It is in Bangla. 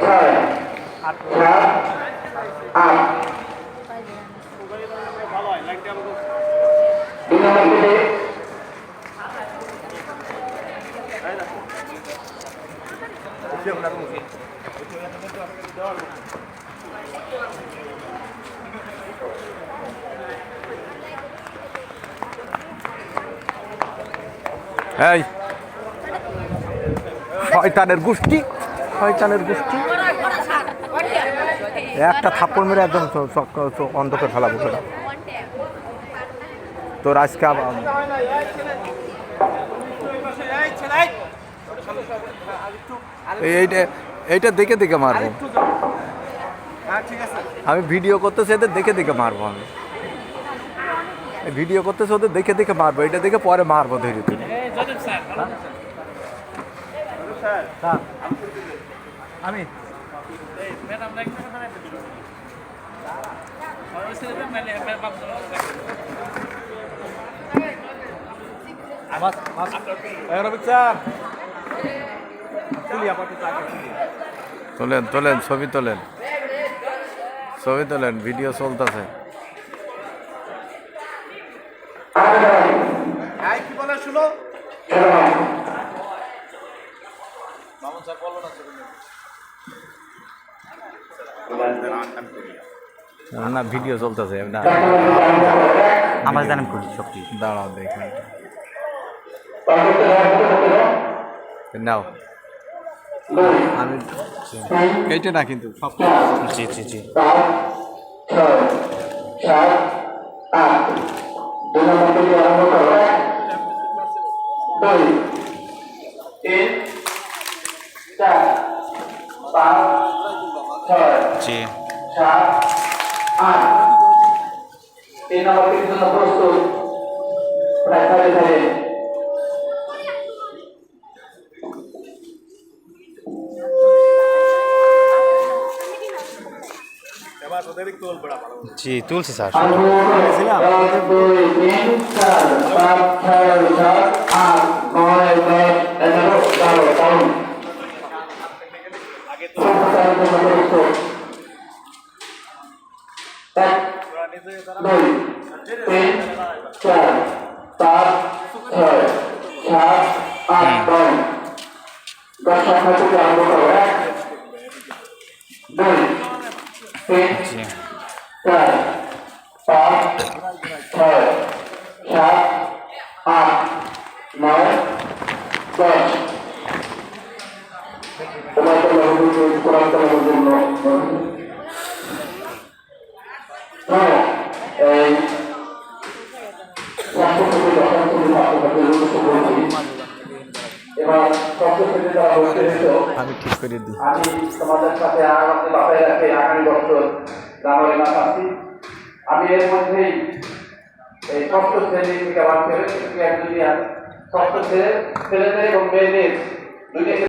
ছয় সাত আট দুই নম্বর থেকে এই শয়তানের গোষ্ঠী একটা থাপ্পড় মেরে একদম অন্ধকার ফেলাবো সেটা তোর আজকে এইটা দেখে দেখে মারবো আমি ভিডিও করতেছি এদের দেখে দেখে মারবো আমি ভিডিও করতেছি ওদের দেখে দেখে মারবো এটা দেখে পরে মারবো ধীরে ধীরে আমি তোলেন ছবি তোলেন ভিডিও চলতেছে কি বলে শুনো না ভিডিও চলতেছে আমার জানেন করি সবটি দাঁড়াও দেখেন নাও আমি এইটা না কিন্তু সব জি জি জি ছয় সাত আট দুই নম্বর থেকে আরম্ভ করো দুই তিন চার পাঁচ ছয় জি সাত আট তিন নম্বর থেকে জন্য প্রস্তুত প্রায় সাড়ে সাড়ে জি তুলছি স্যার দুই তিন চার পাঁচ ছয় সাত আট নয় দশ 11 12 দুই তিন চার পাঁচ ছয় সাত আট নয় 10 সংখ্যা থেকে আরম্ভ করো 1 2 তিন জি চার পাঁচ ছয় সাত আট নয় 10 আমি ঠিক করে দিই আমি তোমাদের সাথে আগামী বাসায় রাখি আগামী বছর জানুয়ারি মাস আসছি আমি এর মধ্যেই এই ষষ্ঠ শ্রেণী থেকে আমার ছেলে ষষ্ঠ ছেলেদের এবং মেয়েদের দুইটা